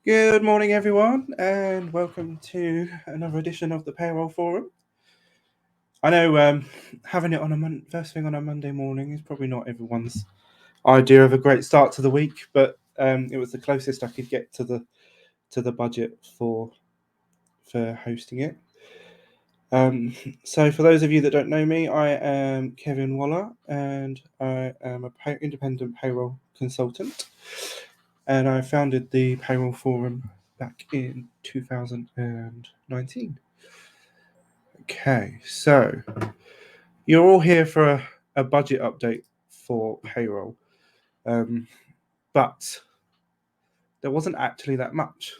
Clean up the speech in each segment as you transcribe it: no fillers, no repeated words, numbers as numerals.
Good morning, everyone, and welcome to another edition of the Payroll Forum. I know having it on a first thing on a Monday morning is probably not everyone's idea of a great start to the week, but it was the closest I could get to the budget for hosting it. So, for those of you that don't know me, I am Kevin Waller, and I am an independent payroll consultant. And I founded the Payroll Forum back in 2019. Okay, so you're all here for a budget update for payroll, but there wasn't actually that much.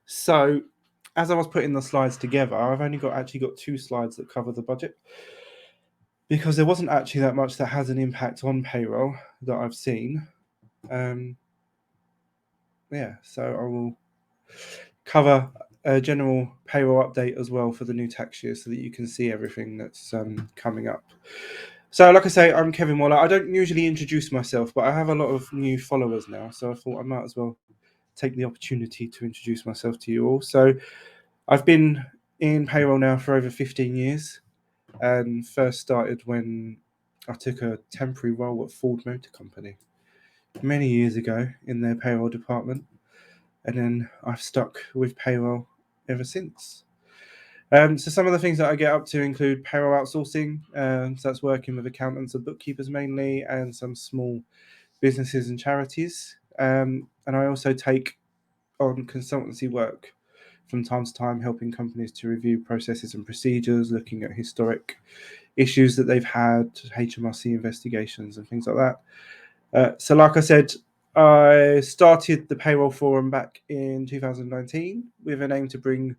So, as I was putting the slides together, I've only got 2 slides that cover the budget because there wasn't actually that much that has an impact on payroll that I've seen. So I will cover a general payroll update as well for the new tax year so that you can see everything that's coming up. So, like I say, I'm Kevin Waller. I don't usually introduce myself, but I have a lot of new followers now, so I thought I might as well take the opportunity to introduce myself to you all. So, I've been in payroll now for over 15 years, and first started when I took a temporary role at Ford Motor Company many years ago in their payroll department, and then I've stuck with payroll ever since. So some of the things that I get up to include payroll outsourcing, so that's working with accountants and bookkeepers mainly, and some small businesses and charities. And I also take on consultancy work from time to time, helping companies to review processes and procedures, looking at historic issues that they've had, HMRC investigations and things like that. So like I said, I started the Payroll Forum back in 2019 with an aim to bring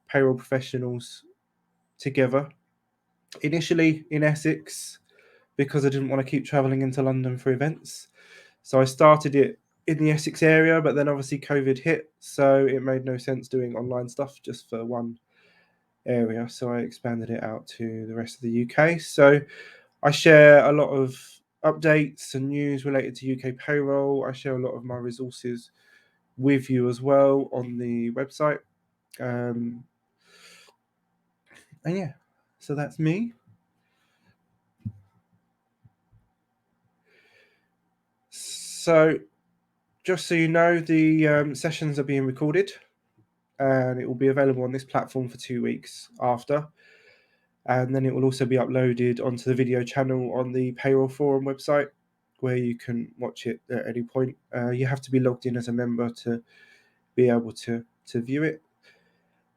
payroll professionals together, initially in Essex, because I didn't want to keep travelling into London for events. So I started it in the Essex area, but then obviously COVID hit, so it made no sense doing online stuff just for one area. So I expanded it out to the rest of the UK. So I share a lot of updates and news related to UK payroll. I share a lot of my resources with you as well on the website. And yeah, so that's me. So just so you know, the sessions are being recorded and it will be available on this platform for 2 weeks after. And then it will also be uploaded onto the video channel on the Payroll Forum website where you can watch it at any point. You have to be logged in as a member to be able to view it.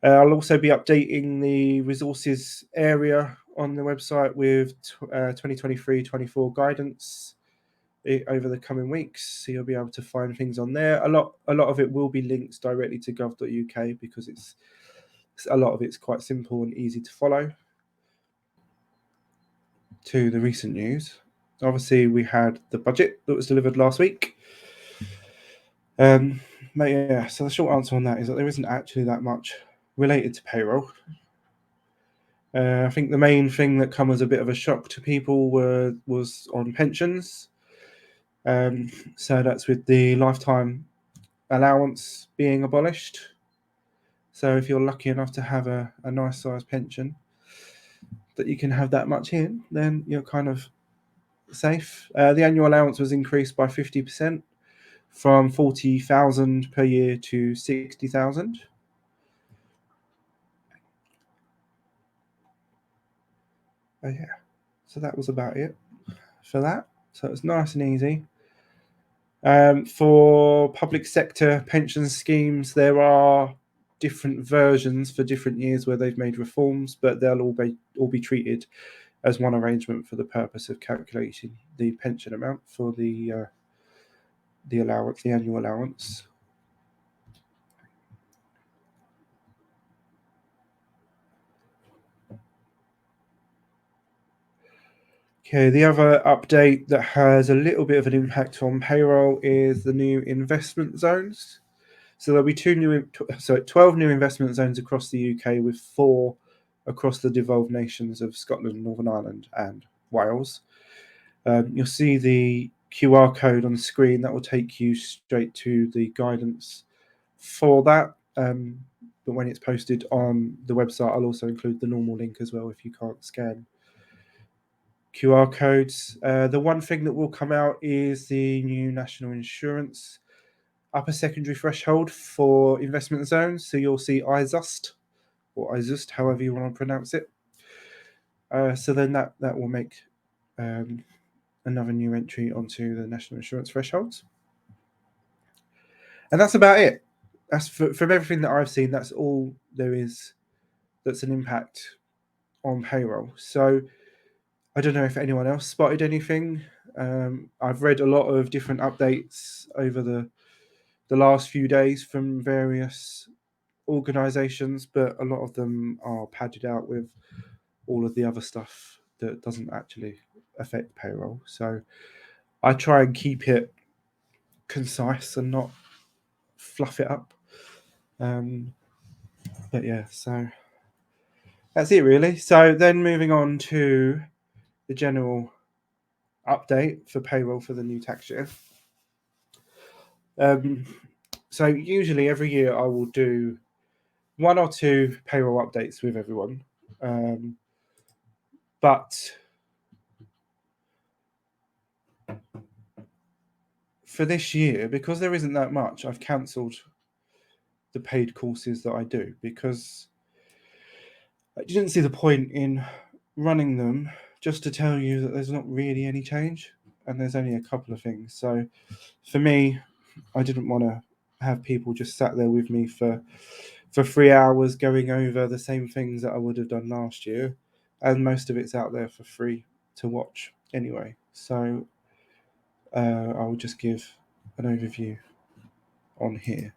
I'll also be updating the resources area on the website with 2023-24 guidance over the coming weeks, so you'll be able to find things on there. A lot of it will be links directly to gov.uk because it's a lot of it's quite simple and easy to follow. To the recent news, obviously we had the budget that was delivered last week. But yeah, so the short answer on that is that there isn't actually that much related to payroll. I think the main thing that come as a bit of a shock to people was on pensions. So that's with the lifetime allowance being abolished. So if you're lucky enough to have a nice sized pension that you can have that much in, then you're kind of safe. The annual allowance was increased by 50% from 40,000 per year to 60,000. Oh yeah, so that was about it for that. So it's nice and easy. For public sector pension schemes, there are different versions for different years where they've made reforms, but they'll all be treated as one arrangement for the purpose of calculating the pension amount for the allowance, the annual allowance. Okay, the other update that has a little bit of an impact on payroll is the new investment zones. So there'll be 12 new investment zones across the UK, with 4 across the devolved nations of Scotland, Northern Ireland, and Wales. You'll see the QR code on the screen that will take you straight to the guidance for that. But when it's posted on the website, I'll also include the normal link as well if you can't scan QR codes. The one thing that will come out is the new national insurance upper secondary threshold for investment zones. So you'll see IZUST or IZUST, however you want to pronounce it. So then that will make another new entry onto the national insurance thresholds. And that's about it. That's from everything that I've seen, that's all there is that's an impact on payroll. So I don't know if anyone else spotted anything. I've read a lot of different updates over the last few days from various organizations, but a lot of them are padded out with all of the other stuff that doesn't actually affect payroll. So I try and keep it concise and not fluff it up. But yeah, so that's it really. So then moving on to the general update for payroll for the new tax year. So usually every year I will do 1 or 2 payroll updates with everyone. But for this year, because there isn't that much, I've cancelled the paid courses that I do because I didn't see the point in running them just to tell you that there's not really any change and there's only a couple of things. So for me, I didn't want to have people just sat there with me for 3 hours going over the same things that I would have done last year, and most of it's out there for free to watch anyway. So I'll just give an overview on here.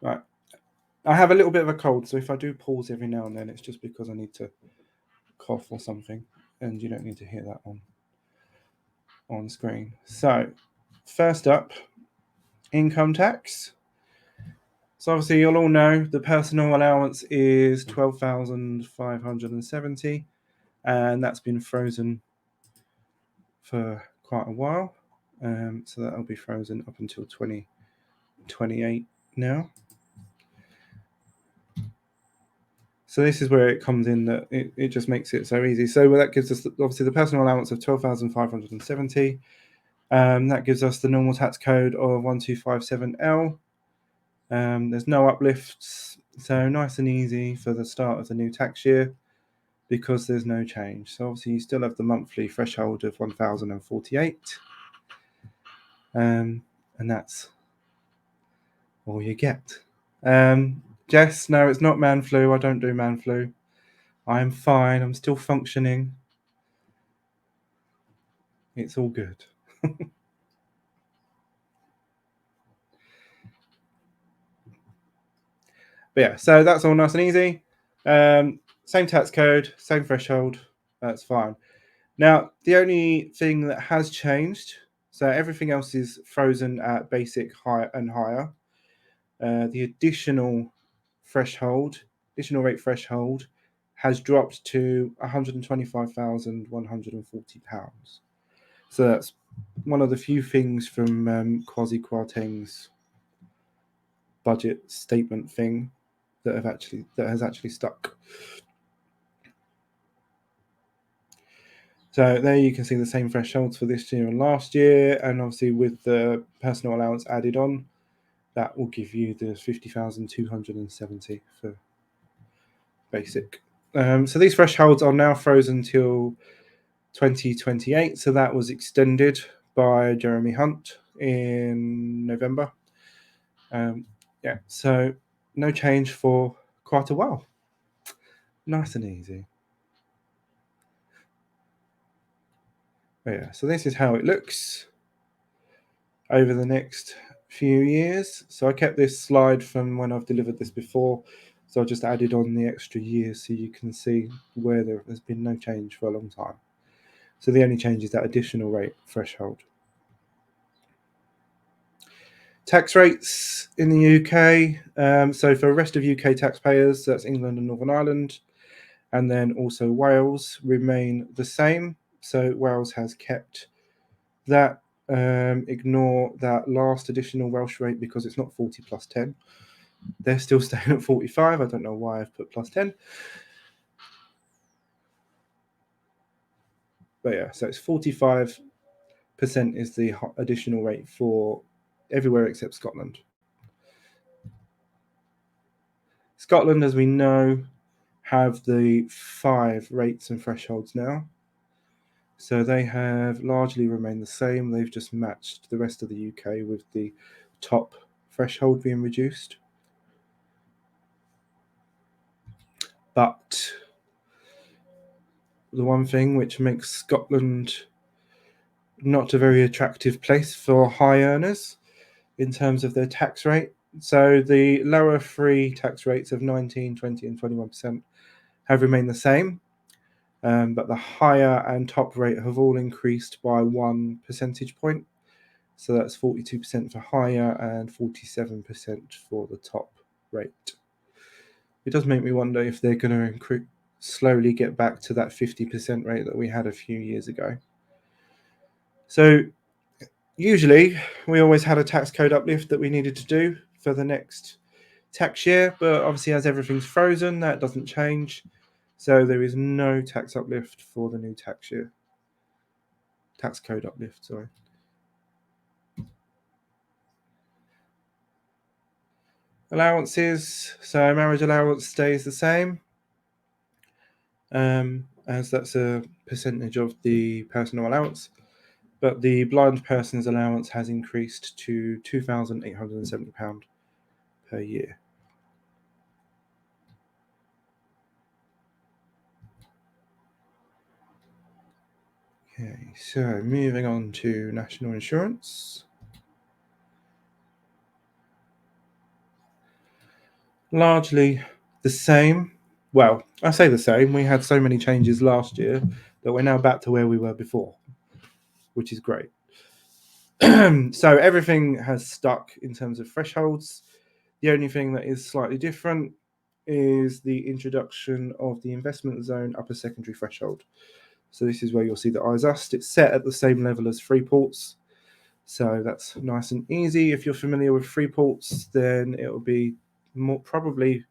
Right. I have a little bit of a cold, so if I do pause every now and then, it's just because I need to cough or something, and you don't need to hear that on screen. So, first up, income tax. So obviously you'll all know the personal allowance is 12,570, and that's been frozen for quite a while. So that'll be frozen up until 2028 now. So this is where it comes in that it just makes it so easy. So that gives us obviously the personal allowance of 12,570. That gives us the normal tax code of 1257L. There's no uplifts, so nice and easy for the start of the new tax year because there's no change. So obviously you still have the monthly threshold of 1,048, and that's all you get. Jess, no, it's not man flu. I don't do man flu. I am fine. I'm still functioning. It's all good. But yeah, so that's all nice and easy. Same tax code, same threshold. That's fine. Now, the only thing that has changed, so everything else is frozen at basic, high, and higher. The additional rate threshold, has dropped to £125,140. So that's one of the few things from Kwasi Kwarteng's budget statement thing that has actually stuck. So there you can see the same thresholds for this year and last year, and obviously with the personal allowance added on, that will give you the 50,270 for basic. So these thresholds are now frozen till 2028. So that was extended by Jeremy Hunt in November. Yeah, so no change for quite a while. Nice and easy. But yeah, so this is how it looks over the next few years. So I kept this slide from when I've delivered this before. So I just added on the extra years so you can see where there's been no change for a long time. So the only change is that additional rate threshold. Tax rates in the UK. So for the rest of UK taxpayers, that's England and Northern Ireland, and then also Wales, remain the same. So Wales has kept that. Ignore that last additional Welsh rate because it's not 40 plus 10. They're still staying at 45. I don't know why I've put plus 10. But yeah, so it's 45% is the additional rate for everywhere except Scotland. Scotland, as we know, have the 5 rates and thresholds now. So they have largely remained the same. They've just matched the rest of the UK with the top threshold being reduced. But the one thing which makes Scotland not a very attractive place for high earners in terms of their tax rate. So the lower 3 tax rates of 19, 20 and 21% have remained the same. But the higher and top rate have all increased by 1 percentage point. So that's 42% for higher and 47% for the top rate. It does make me wonder if they're going to slowly get back to that 50% rate that we had a few years ago. So usually we always had a tax code uplift that we needed to do for the next tax year, but obviously as everything's frozen, that doesn't change. So there is no tax uplift for the new tax year. Tax code uplift, sorry. Allowances. So marriage allowance stays the same, as that's a percentage of the personal allowance. But the blind person's allowance has increased to £2,870 per year. Okay, so moving on to national insurance. Largely the same. Well, I say the same. We had so many changes last year that we're now back to where we were before, which is great. So everything has stuck in terms of thresholds. The only thing that is slightly different is the introduction of the investment zone upper secondary threshold. So this is where you'll see the ISUST. It's set at the same level as Freeport's. So that's nice and easy. If you're familiar with Freeport's, then it will be more, probably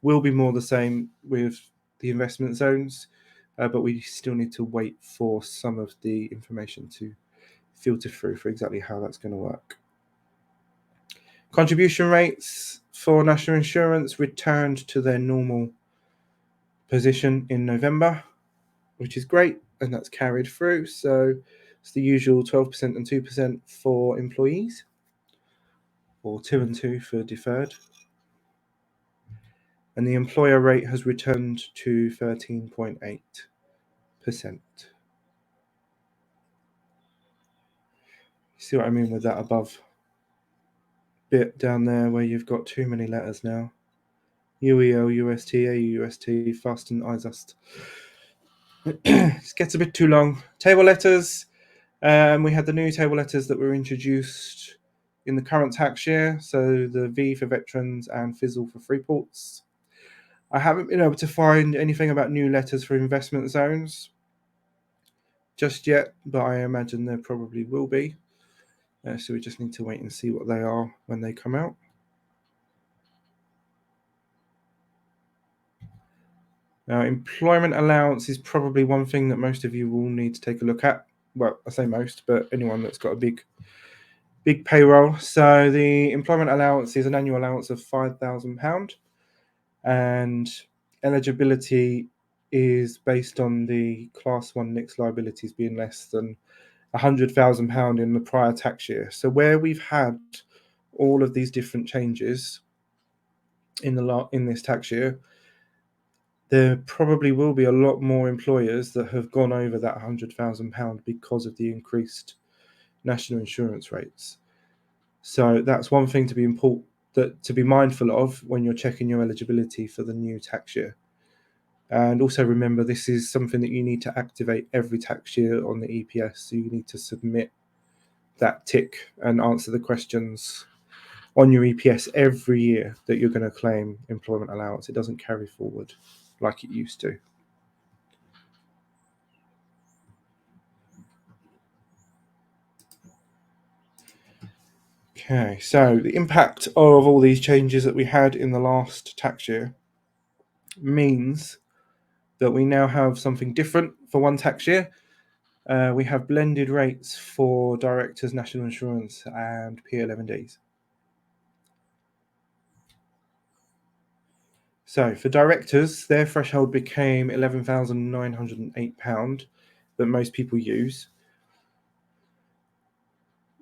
will be more the same with the investment zones, but we still need to wait for some of the information to filter through for exactly how that's going to work. Contribution rates for national insurance returned to their normal position in November, which is great, and that's carried through. So it's the usual 12% and 2% for employees, or 2 and 2 for deferred. And the employer rate has returned to 13.8%. See what I mean with that above bit down there where you've got too many letters now? UEL, UST, AUST, FAST and ISUST. This gets a bit too long. Table letters. We had the new table letters that were introduced in the current tax year. So the V for veterans and Fizzle for Freeports. I haven't been able to find anything about new letters for investment zones just yet, but I imagine there probably will be. So we just need to wait and see what they are when they come out. Now, employment allowance is probably one thing that most of you will need to take a look at. Well, I say most, but anyone that's got a big payroll. So the employment allowance is an annual allowance of £5,000, and eligibility is based on the Class 1 NICS liabilities being less than £100,000 in the prior tax year. So where we've had all of these different changes in this tax year, there probably will be a lot more employers that have gone over that £100,000 because of the increased national insurance rates. So that's one thing to be mindful of when you're checking your eligibility for the new tax year. And also remember, this is something that you need to activate every tax year on the EPS. So you need to submit that tick and answer the questions on your EPS every year that you're going to claim employment allowance. It doesn't carry forward like it used to. Okay, so the impact of all these changes that we had in the last tax year means that we now have something different for one tax year. We have blended rates for directors' national insurance and P11Ds. So for directors, their threshold became £11,908 that most people use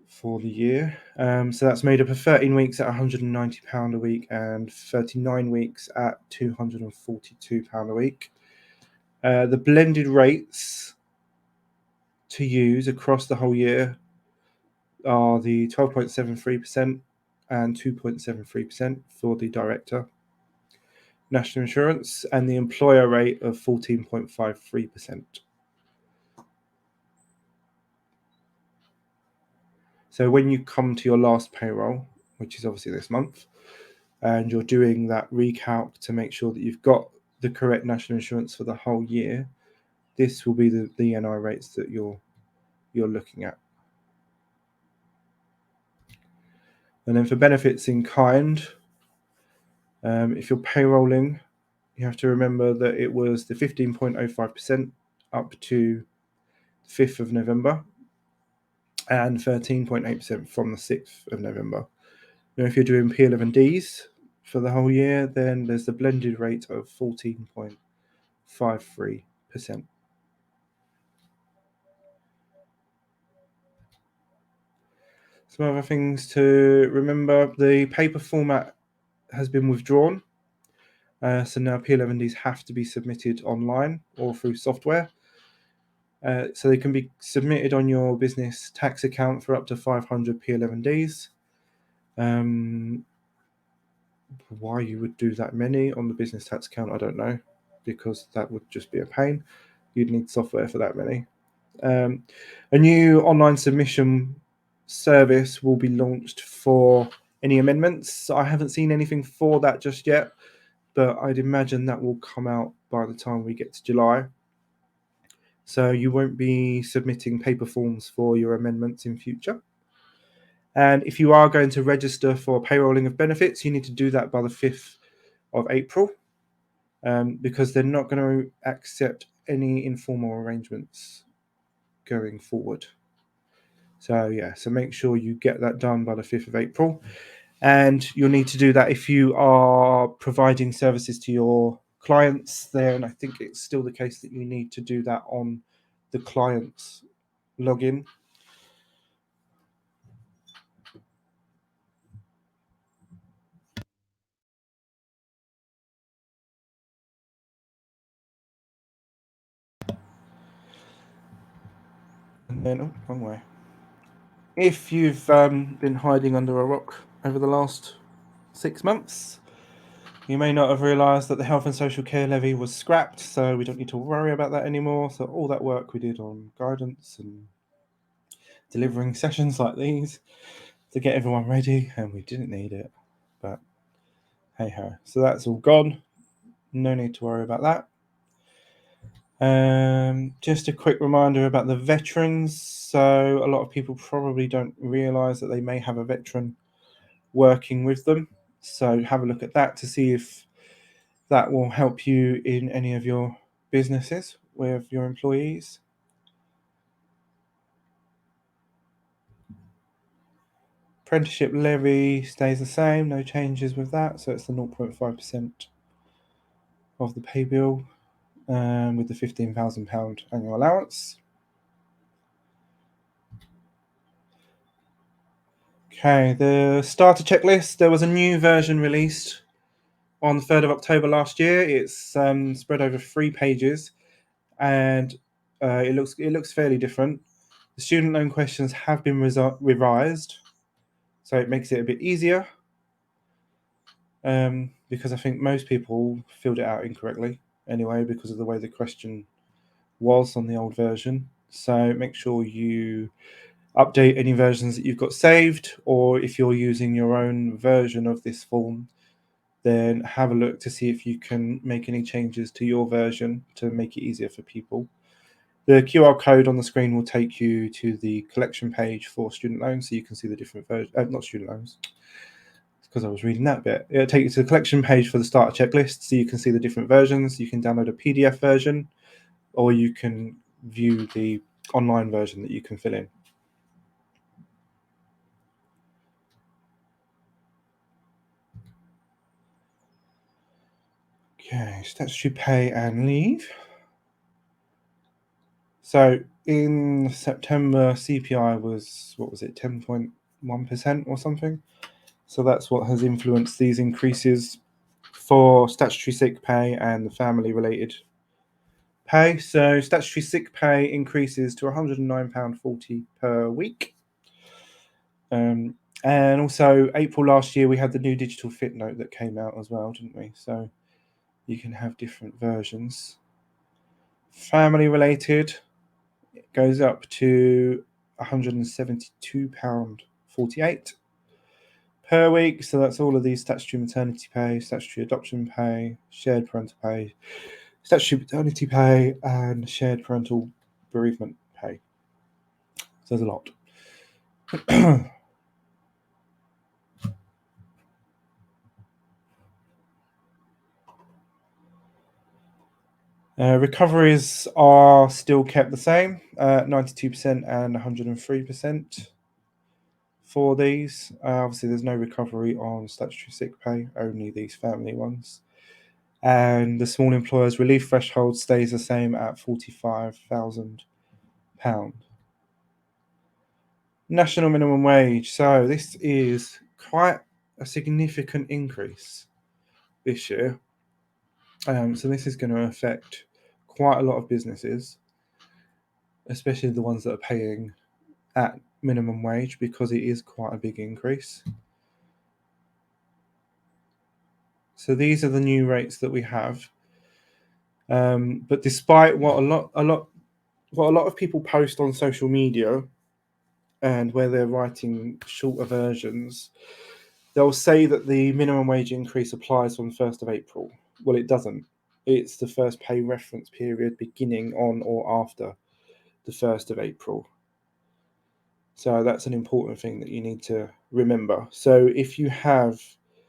for the year. So that's made up of 13 weeks at £190 a week and 39 weeks at £242 a week. The blended rates to use across the whole year are the 12.73% and 2.73% for the director national insurance, and the employer rate of 14.53%. So when you come to your last payroll, which is obviously this month, and you're doing that recalc to make sure that you've got the correct national insurance for the whole year, this will be the NI rates that you're looking at. And then for benefits in kind, if you're payrolling, you have to remember that it was the 15.05% up to the 5th of November and 13.8% from the 6th of November. Now, if you're doing P11Ds for the whole year, then there's the blended rate of 14.53%. Some other things to remember: the paper format has been withdrawn. So now P11Ds have to be submitted online or through software. So they can be submitted on your business tax account for up to 500 P11Ds. Why you would do that many on the business tax account, I don't know, because that would just be a pain. You'd need software for that many. A new online submission service will be launched for any amendments. I haven't seen anything for that just yet, but I'd imagine that will come out by the time we get to July. So you won't be submitting paper forms for your amendments in future. And if you are going to register for payrolling of benefits, you need to do that by the 5th of April, because they're not going to accept any informal arrangements going forward. So make sure you get that done by the 5th of April. And you'll need to do that if you are providing services to your clients. Then I think it's still the case that you need to do that on the client's login. And then, wrong way. If you've been hiding under a rock over the last 6 months, you may not have realised that the health and social care levy was scrapped, so we don't need to worry about that anymore. So all that work we did on guidance and delivering sessions like these to get everyone ready, and we didn't need it. But hey ho. So that's all gone. No need to worry about that. Just a quick reminder about the veterans. So a lot of people probably don't realise that they may have a veteran working with them. So have a look at that to see if that will help you in any of your businesses with your employees. Apprenticeship levy stays the same, no changes with that. So it's the 0.5% of the pay bill with the £15,000 annual allowance. Okay, the starter checklist. There was a new version released on the 3rd of October last year. It's spread over 3 pages, and it looks fairly different. The student loan questions have been revised, so it makes it a bit easier. Because I think most people filled it out incorrectly anyway because of the way the question was on the old version. So make sure you update any versions that you've got saved, or if you're using your own version of this form, then have a look to see if you can make any changes to your version to make it easier for people. The QR code on the screen will take you to the collection page for student loans, so you can see the different versions. Not student loans, it's because I was reading that bit. It'll take you to the collection page for the starter checklist, so you can see the different versions. You can download a PDF version, or you can view the online version that you can fill in. Okay, statutory pay and leave. So in September, CPI was, 10.1% or something? So that's what has influenced these increases for statutory sick pay and the family-related pay. So statutory sick pay increases to £109.40 per week. And also April last year, we had the new digital fit note that came out as well, didn't we? So you can have different versions. Family-related goes up to £172.48 per week. So that's all of these statutory maternity pay, statutory adoption pay, shared parental pay, statutory paternity pay, and shared parental bereavement pay. So there's a lot. Recoveries are still kept the same, 92% and 103% for these. Obviously, there's no recovery on statutory sick pay, only these family ones. And the small employers relief threshold stays the same at £45,000. National minimum wage. So this is quite a significant increase this year. So this is going to affect quite a lot of businesses, especially the ones that are paying at minimum wage, because it is quite a big increase. So these are the new rates that we have. But despite what a lot of people post on social media, and where they're writing shorter versions, they'll say that the minimum wage increase applies on 1st of April. Well, it doesn't. It's the first pay reference period beginning on or after the 1st of April. So that's an important thing that you need to remember. So if you have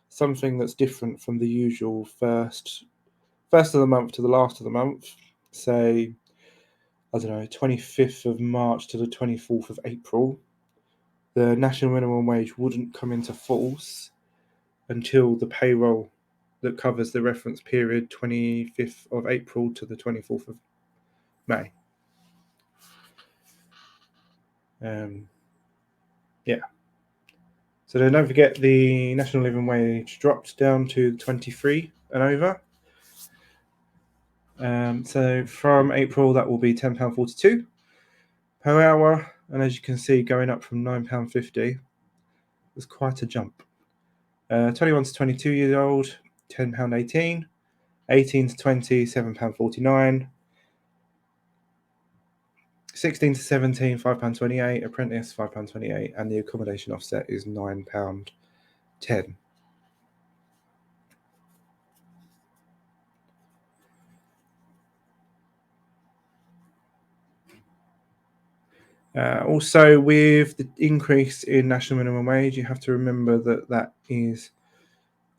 something that's different from the usual first of the month to the last of the month, say, 25th of March to the 24th of April, the national minimum wage wouldn't come into force until the payroll that covers the reference period 25th of April to the 24th of May. So then don't forget the national living wage dropped down to 23 and over. So from April, that will be £10.42 per hour. And as you can see, going up from £9.50 was quite a jump. 21 to 22 years old, £10.18. 18 to 20, £7.49. 16 to 17, £5.28. Apprentice, £5.28. And the accommodation offset is £9.10. Also, with the increase in national minimum wage, you have to remember that that is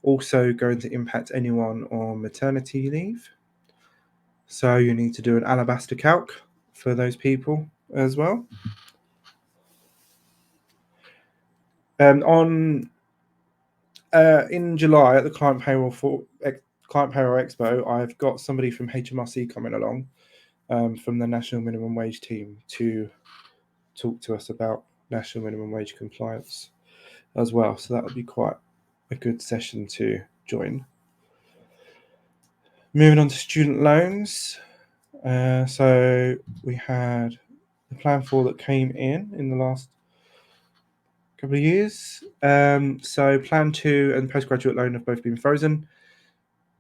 also going to impact anyone on maternity leave. So you need to do an alabaster calc for those people as well. In July at the Client Payroll Expo, I've got somebody from HMRC coming along from the National Minimum Wage team to talk to us about national minimum wage compliance as well. So that would be quite a good session to join. Moving on to student loans. So we had the Plan 4 that came in the last couple of years. So Plan 2 and postgraduate loan have both been frozen.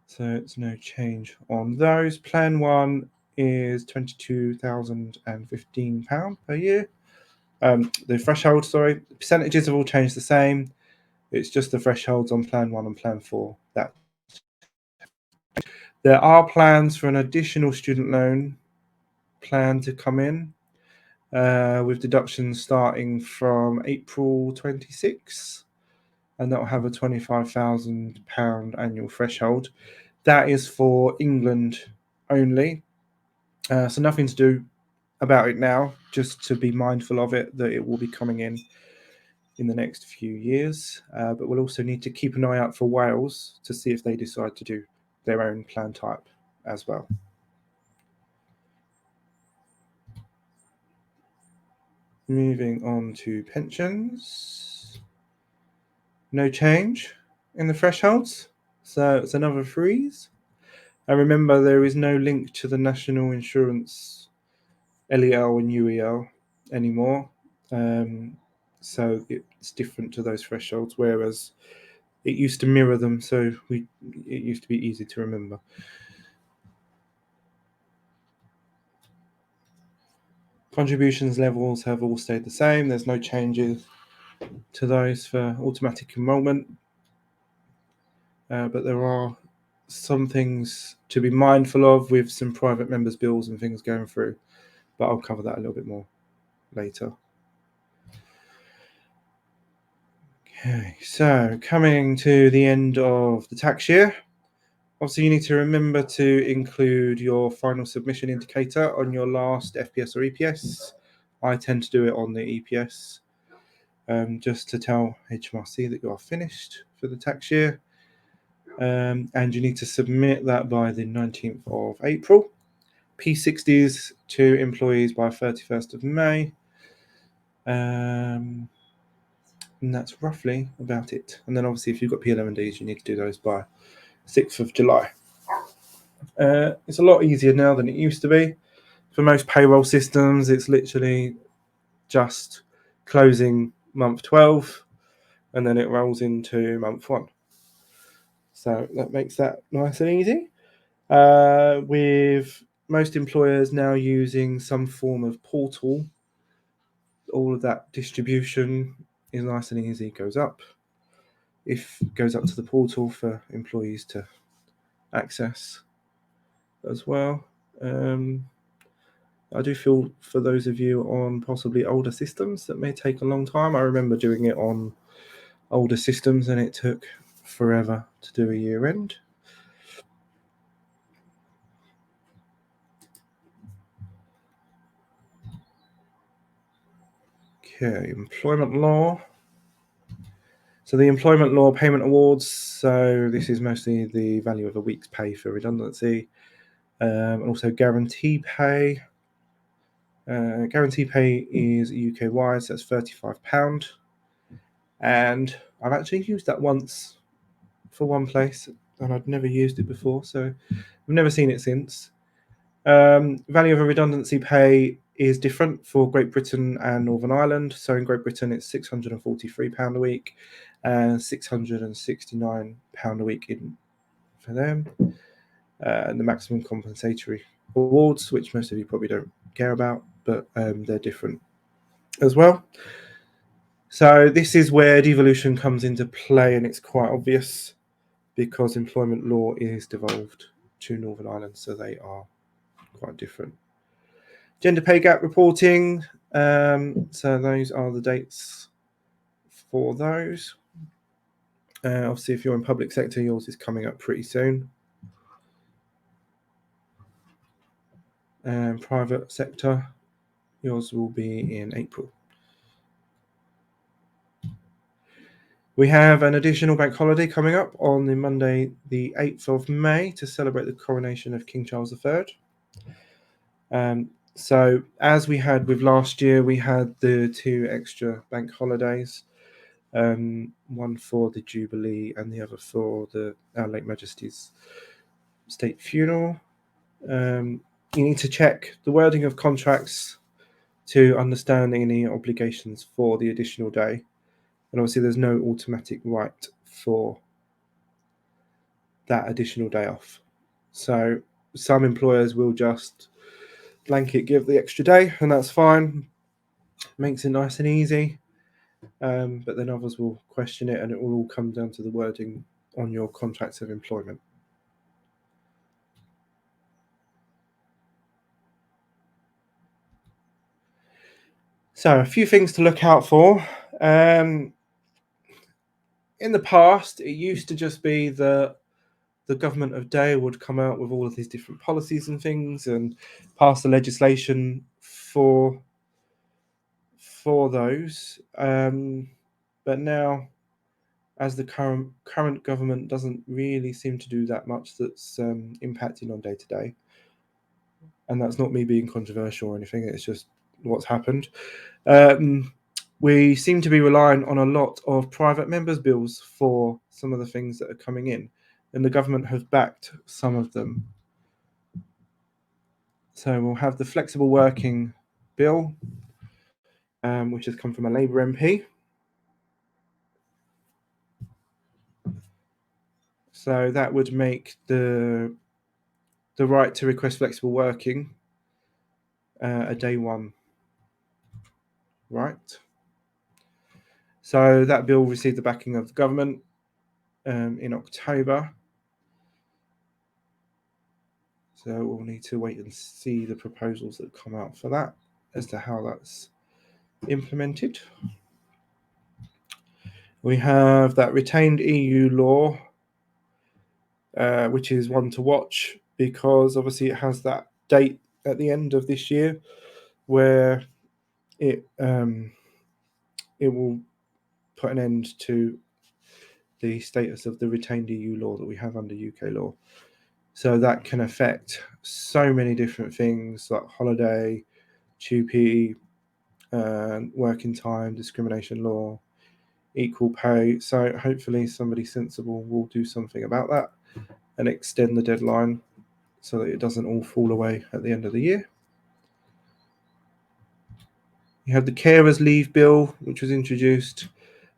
So it's no change on those. Plan 1 is £22,015 per year. The threshold, sorry, percentages have all changed the same. It's just the thresholds on Plan 1 and Plan 4. There are plans for an additional student loan plan to come in, with deductions starting from April 26, and that will have a £25,000 annual threshold. That is for England only, so nothing to do about it now, just to be mindful of it, that it will be coming in the next few years. But we'll also need to keep an eye out for Wales to see if they decide to do their own plan type as well. Moving on to pensions. No change in the thresholds, so it's another freeze. And remember, there is no link to the national insurance LEL and UEL anymore. So it's different to those thresholds, whereas it used to mirror them, so it used to be easy to remember. Contributions levels have all stayed the same. There's no changes to those for automatic enrolment. But there are some things to be mindful of with some private members' bills and things going through. But I'll cover that a little bit more later. Okay, so coming to the end of the tax year, obviously you need to remember to include your final submission indicator on your last FPS or EPS. I tend to do it on the EPS, just to tell HMRC that you are finished for the tax year. And you need to submit that by the 19th of April. P60s to employees by 31st of May. And that's roughly about it. And then obviously if you've got P11Ds, you need to do those by 6th of July. It's a lot easier now than it used to be. For most payroll systems, it's literally just closing month 12 and then it rolls into month 1. So that makes that nice and easy. With most employers now using some form of portal, all of that distribution is nice and easy. It goes up to the portal for employees to access as well. I do feel for those of you on possibly older systems that may take a long time. I remember doing it on older systems and it took forever to do a year end. Okay, employment law. So the employment law payment awards, so this is mostly the value of a week's pay for redundancy, and also guarantee pay. Guarantee pay is UK-wide, so that's £35. And I've actually used that once for one place, and I'd never used it before, so I've never seen it since. Value of a redundancy pay is different for Great Britain and Northern Ireland. So in Great Britain, it's £643 a week and £669 a week for them. And the maximum compensatory awards, which most of you probably don't care about, but they're different as well. So this is where devolution comes into play, and it's quite obvious because employment law is devolved to Northern Ireland, so they are quite different. Gender pay gap reporting. So those are the dates for those. Obviously, if you're in public sector, yours is coming up pretty soon. Private sector, yours will be in April. We have an additional bank holiday coming up on the Monday, the 8th of May, to celebrate the coronation of King Charles III. So as we had with last year, we had the 2 extra bank holidays, one for the Jubilee and the other for Our Late Majesty's state funeral. You need to check the wording of contracts to understand any obligations for the additional day. And obviously there's no automatic right for that additional day off. So some employers will just blanket give the extra day, and that's fine. makes it nice and easy. But then others will question it, and it will all come down to the wording on your contracts of employment. So, a few things to look out for. In the past, it used to just be that the government of day would come out with all of these different policies and things and pass the legislation for those. But now, as the current government doesn't really seem to do that much that's impacting on day to day, and that's not me being controversial or anything. It's just what's happened. We seem to be relying on a lot of private members' bills for some of the things that are coming in, and the government have backed some of them. So we'll have the flexible working bill, which has come from a Labour MP. So that would make the right to request flexible working a day one right. So that bill received the backing of the government in October. So we'll need to wait and see the proposals that come out for that as to how that's implemented. We have that retained EU law, which is one to watch because obviously it has that date at the end of this year where it will put an end to the status of the retained EU law that we have under UK law. So that can affect so many different things like holiday, TUPE, working time, discrimination law, equal pay. So hopefully somebody sensible will do something about that and extend the deadline so that it doesn't all fall away at the end of the year. You have the carers leave bill, which was introduced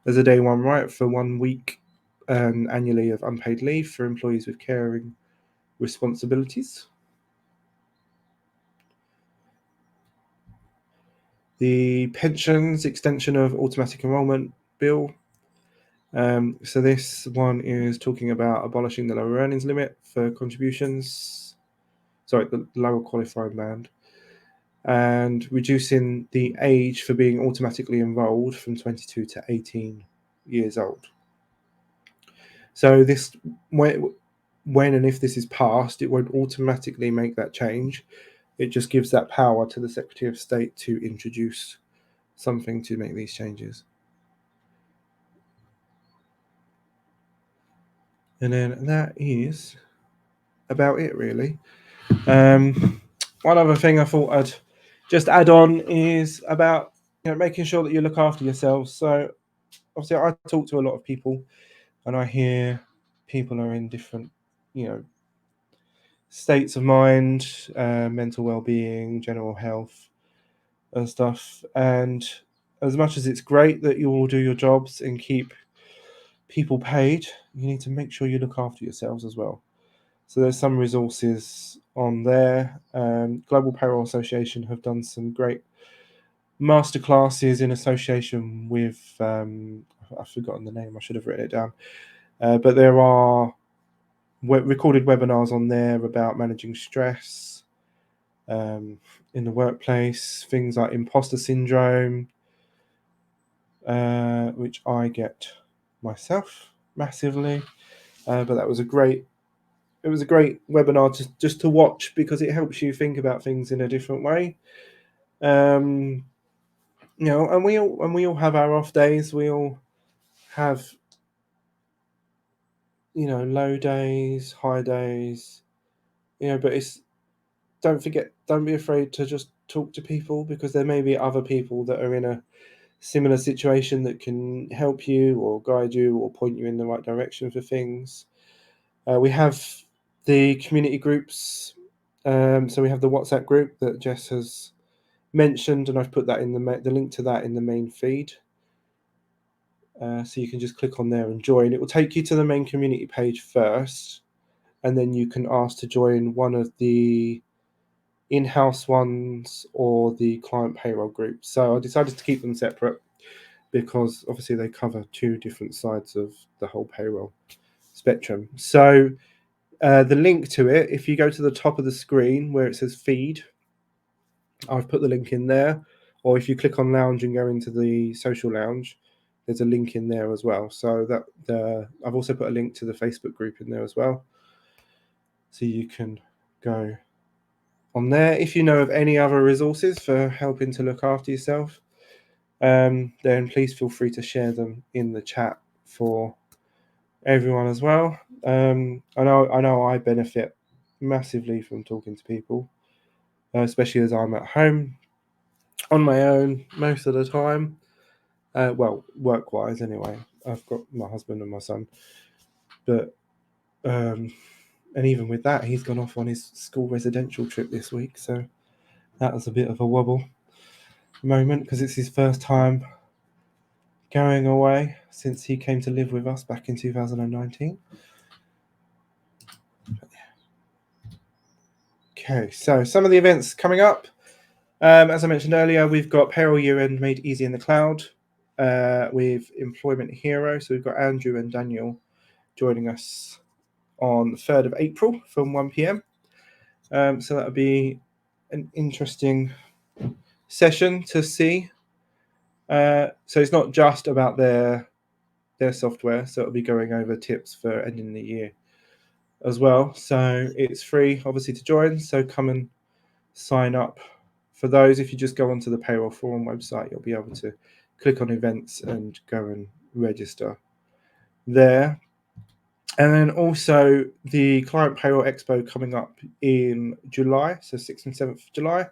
as a day one right for 1 week annually of unpaid leave for employees with caring responsibilities. The pensions extension of automatic enrolment bill. So this one is talking about abolishing the lower earnings limit for contributions. Sorry, the lower qualifying band. And reducing the age for being automatically enrolled from 22 to 18 years old. So this, when and if this is passed, it won't automatically make that change. It just gives that power to the Secretary of State to introduce something to make these changes. And then that is about it, really. One other thing I thought I'd just add on is about making sure that you look after yourselves. So obviously I talk to a lot of people and I hear people are in different states of mind, mental well-being, general health and stuff. And as much as it's great that you all do your jobs and keep people paid, you need to make sure you look after yourselves as well. So there's some resources on there. Global Payroll Association have done some great masterclasses in association with, I've forgotten the name, I should have written it down. But there are recorded webinars on there about managing stress in the workplace, things like imposter syndrome, which I get myself massively. But that was a great webinar just to watch because it helps you think about things in a different way. And we all have our off days. We all have low days, high days. But don't be afraid to just talk to people because there may be other people that are in a similar situation that can help you or guide you or point you in the right direction for things. We have the community groups. So we have the WhatsApp group that Jess has mentioned, and I've put that in the link to that in the main feed. So you can just click on there and join. It will take you to the main community page first, and then you can ask to join one of the in-house ones or the client payroll group. So I decided to keep them separate because obviously they cover two different sides of the whole payroll spectrum. So the link to it, if you go to the top of the screen where it says feed, I've put the link in there. Or if you click on lounge and go into the social lounge, there's a link in there as well. So that I've also put a link to the Facebook group in there as well. So you can go on there. If you know of any other resources for helping to look after yourself, then please feel free to share them in the chat for everyone as well. I know I benefit massively from talking to people, especially as I'm at home on my own most of the time. Well, work-wise anyway. I've got my husband and my son, but and even with that, he's gone off on his school residential trip this week, so that was a bit of a wobble moment because it's his first time going away since he came to live with us back in 2019. Okay, so some of the events coming up. As I mentioned earlier, we've got Payroll Year End Made Easy in the Cloud with Employment Hero. So we've got Andrew and Daniel joining us on the 3rd of April from 1 p.m. So that'll be an interesting session to see. So it's not just about their software, so it'll be going over tips for ending the year as well. So it's free, obviously, to join. So come and sign up for those. If you just go onto the Payroll Forum website, you'll be able to click on events and go and register there. And then also the Client Payroll Expo coming up in July, so 6th and 7th of July.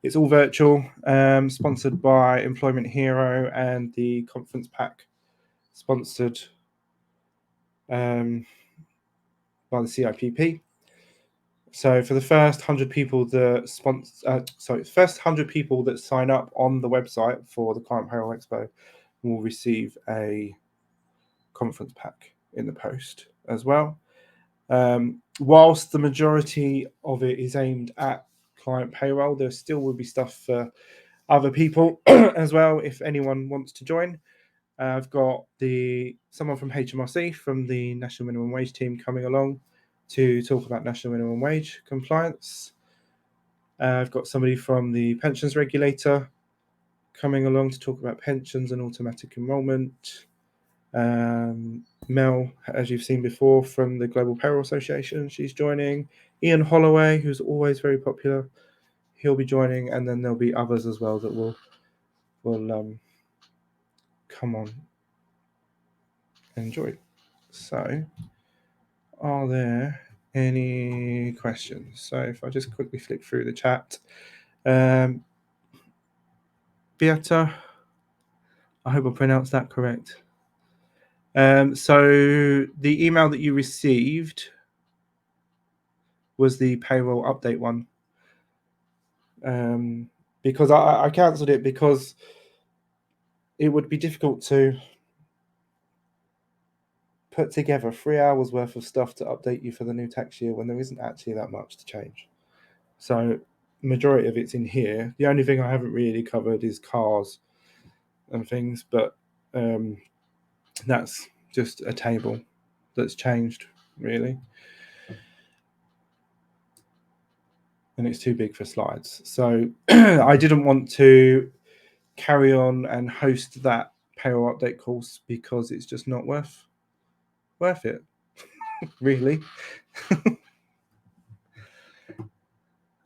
It's all virtual, sponsored by Employment Hero, and the conference pack sponsored by the CIPP. So for the first 100 people that first 100 people that sign up on the website for the Client Payroll Expo will receive a conference pack in the post as well. Whilst the majority of it is aimed at client payroll, there still will be stuff for other people as well if anyone wants to join. I've got someone from HMRC, from the National Minimum Wage team, coming along to talk about national minimum wage compliance. I've got somebody from the pensions regulator coming along to talk about pensions and automatic enrolment. Mel, as you've seen before, from the Global Payroll Association, she's joining. Ian Holloway, who's always very popular, he'll be joining, and then there'll be others as well that will come on and join. So, are there any questions? So if I just quickly flick through the chat. Beata, I hope I pronounced that correct. So the email that you received was the payroll update one. Because I cancelled it because it would be difficult to put together 3 hours worth of stuff to update you for the new tax year when there isn't actually that much to change. So majority of it's in here. The only thing I haven't really covered is cars and things, but that's just a table that's changed, really. And it's too big for slides. So I didn't want to carry on and host that payroll update course because it's just not worth it, really.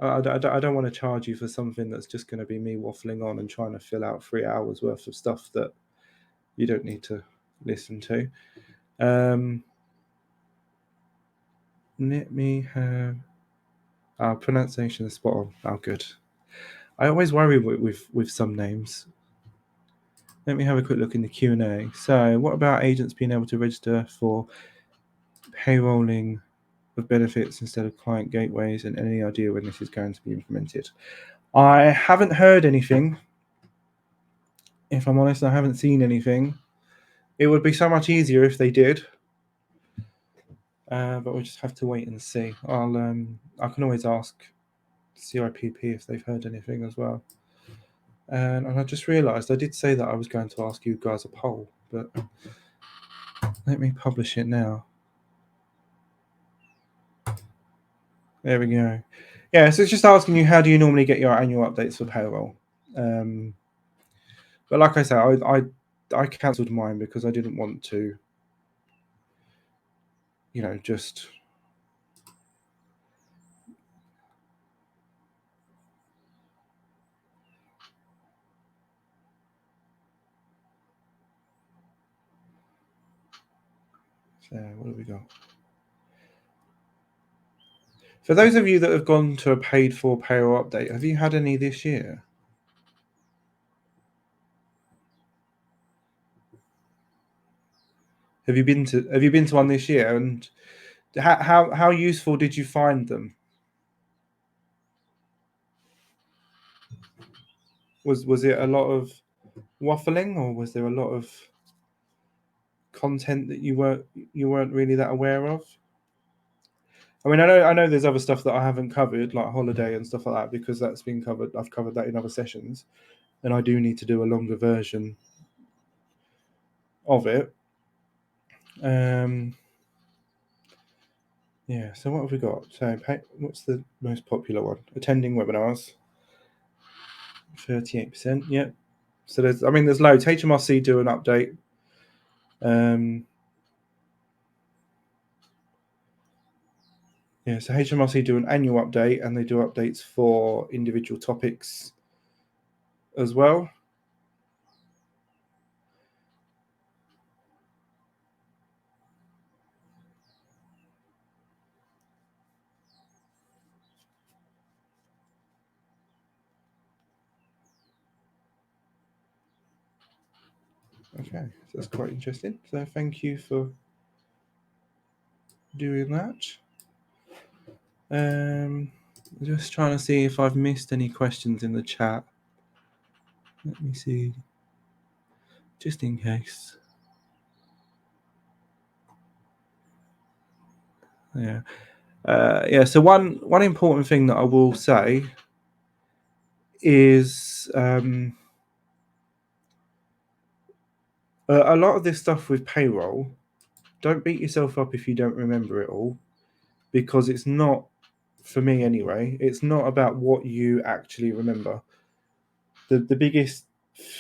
I don't want to charge you for something that's just going to be me waffling on and trying to fill out 3 hours worth of stuff that you don't need to listen to. Let me have our pronunciation is spot on. Oh, good. I always worry with some names. Let me have a quick look in the Q&A. So, what about agents being able to register for payrolling of benefits instead of client gateways, and any idea when this is going to be implemented? I haven't heard anything. If I'm honest, I haven't seen anything. It would be so much easier if they did, but we'll just have to wait and see. I can always ask CIPP if they've heard anything as well. And I just realised I did say that I was going to ask you guys a poll, but let me publish it now. There we go. Yeah, so it's just asking you, how do you normally get your annual updates for payroll? But like I said, I cancelled mine because I didn't want to, just... So what have we got? For those of you that have gone to a paid for payroll update, have you had any this year? Have you been to one this year? And how useful did you find them? Was it a lot of waffling, or was there a lot of content that you weren't really that aware of? I mean, I know there's other stuff that I haven't covered, like holiday and stuff like that, because that's been covered. I've covered that in other sessions, and I do need to do a longer version of it. Yeah. So what have we got? So what's the most popular one? Attending webinars. 38%. Yeah. So there's loads. HMRC do an update. Yeah, so HMRC do an annual update, and they do updates for individual topics as well. Okay, so that's quite interesting. So thank you for doing that. Just trying to see if I've missed any questions in the chat. Let me see, just in case. Yeah. Yeah. So one important thing that I will say is a lot of this stuff with payroll. Don't beat yourself up if you don't remember it all, because it's not, for me anyway, it's not about what you actually remember. The biggest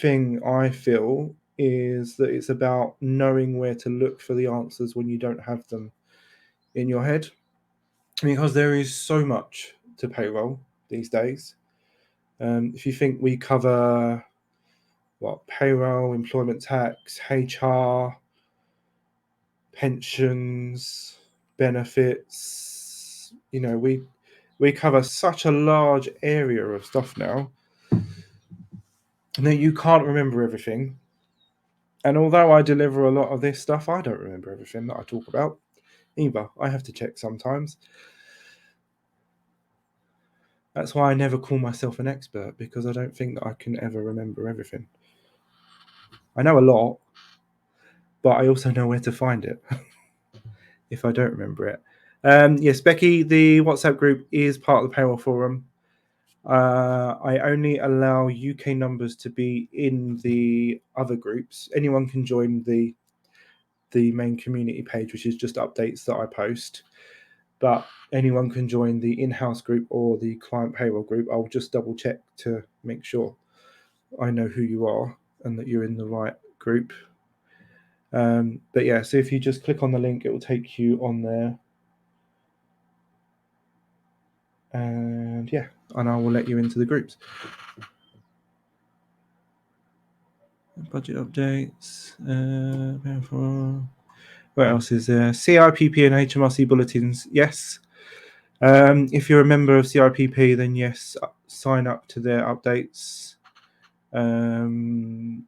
thing I feel is that it's about knowing where to look for the answers when you don't have them in your head, because there is so much to payroll these days. If you think we cover payroll, employment tax, HR, pensions, benefits, we cover such a large area of stuff now that you can't remember everything. And although I deliver a lot of this stuff, I don't remember everything that I talk about either. I have to check sometimes. That's why I never call myself an expert, because I don't think that I can ever remember everything. I know a lot, but I also know where to find it if I don't remember it. Yes, Becky, the WhatsApp group is part of the payroll forum. I only allow UK numbers to be in the other groups. Anyone can join the main community page, which is just updates that I post. But anyone can join the in-house group or the client payroll group. I'll just double check to make sure I know who you are and that you're in the right group. But yeah, so if you just click on the link, it will take you on there. And yeah, and I will let you into the groups. Budget updates. What else is there? CIPP and HMRC bulletins. Yes. If you're a member of CIPP, then yes, sign up to their updates. And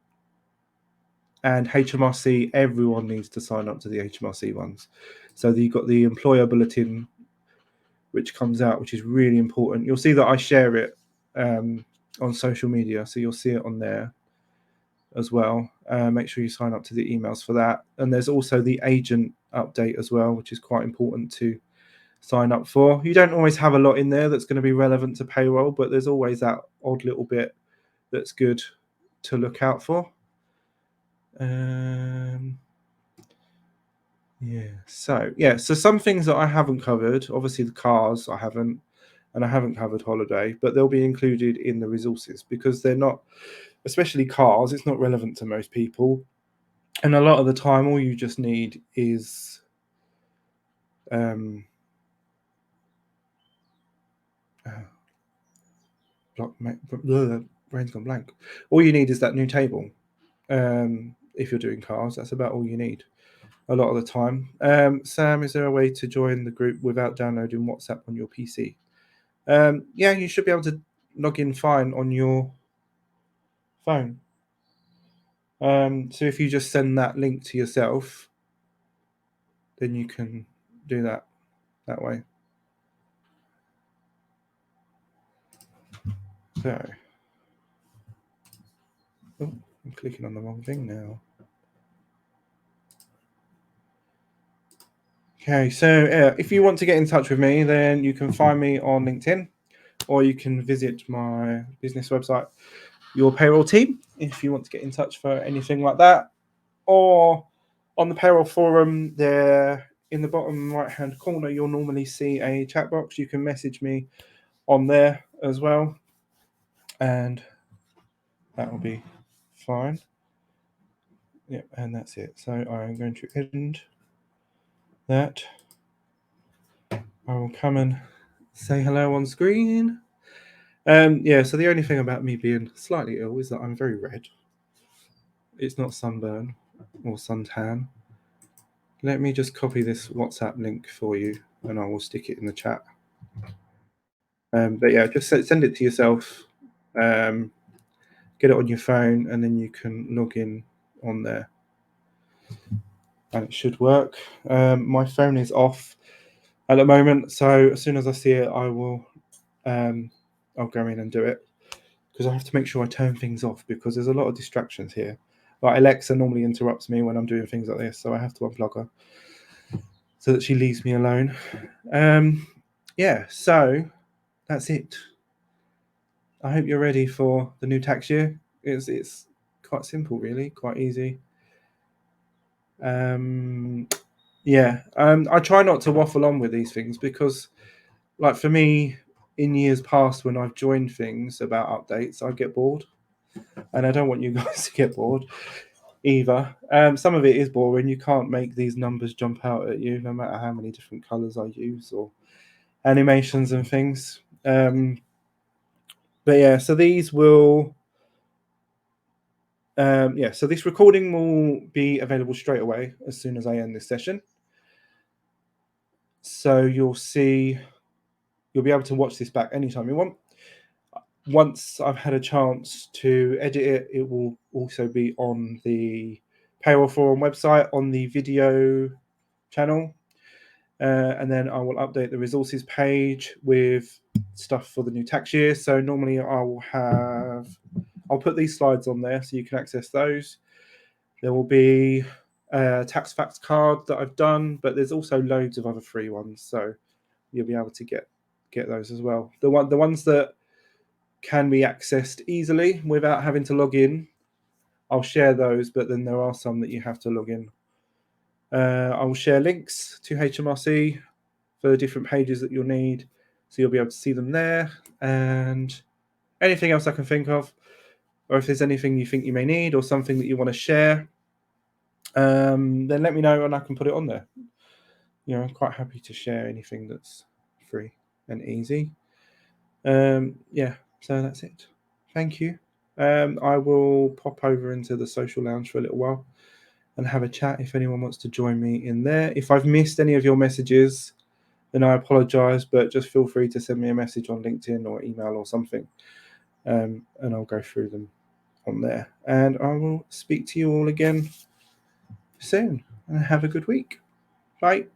HMRC, everyone needs to sign up to the HMRC ones. So you've got the employer bulletin, which comes out, which is really important. You'll see that I share it on social media, so you'll see it on there as well. Make sure you sign up to the emails for that. And there's also the agent update as well, which is quite important to sign up for. You don't always have a lot in there that's going to be relevant to payroll, but there's always that odd little bit that's good to look out for. So some things that I haven't covered, obviously the cars I haven't, and I haven't covered holiday, but they'll be included in the resources because they're not, especially cars, it's not relevant to most people. And a lot of the time, all you just need is brain's gone blank. All you need is that new table. If you're doing cars, that's about all you need a lot of the time. Sam, is there a way to join the group without downloading WhatsApp on your PC? Yeah, you should be able to log in fine on your phone. So if you just send that link to yourself, then you can do that way. So, I'm clicking on the wrong thing now. Okay, so if you want to get in touch with me, then you can find me on LinkedIn, or you can visit my business website, Your Payroll Team, if you want to get in touch for anything like that. Or on the payroll forum, there in the bottom right hand corner, you'll normally see a chat box. You can message me on there as well, and that will be fine. Yep, and that's it. So I'm going to end that. I will come and say hello on screen. So the only thing about me being slightly ill is that I'm very red. It's not sunburn or suntan. Let me just copy this WhatsApp link for you, and I will stick it in the chat. But yeah, just send it to yourself. Get it on your phone, and then you can log in on there, and it should work. My phone is off at the moment, so as soon as I see it, I will. I'll go in and do it because I have to make sure I turn things off because there's a lot of distractions here. Like Alexa normally interrupts me when I'm doing things like this, so I have to unplug her so that she leaves me alone. So that's it. I hope you're ready for the new tax year. It's quite simple, really, quite easy. I try not to waffle on with these things because, like for me, in years past when I've joined things about updates, I get bored, and I don't want you guys to get bored either. Some of it is boring. You can't make these numbers jump out at you, no matter how many different colors I use or animations and things. So these will. So this recording will be available straight away as soon as I end this session. So you'll be able to watch this back anytime you want. Once I've had a chance to edit it, it will also be on the Payroll Forum website on the video channel. And then I will update the resources page with stuff for the new tax year. So normally I'll put these slides on there so you can access those. There will be a tax facts card that I've done, but there's also loads of other free ones. So you'll be able to get those as well. The ones that can be accessed easily without having to log in, I'll share those, but then there are some that you have to log in. I will share links to HMRC for the different pages that you'll need, so you'll be able to see them there. And anything else I can think of, or if there's anything you think you may need or something that you want to share, then let me know and I can put it on there. I'm quite happy to share anything that's free and easy. So that's it. Thank you. I will pop over into the social lounge for a little while and have a chat if anyone wants to join me in there. If I've missed any of your messages, then I apologize, but just feel free to send me a message on LinkedIn or email or something, and I'll go through them on there. And I will speak to you all again soon, and have a good week. Bye.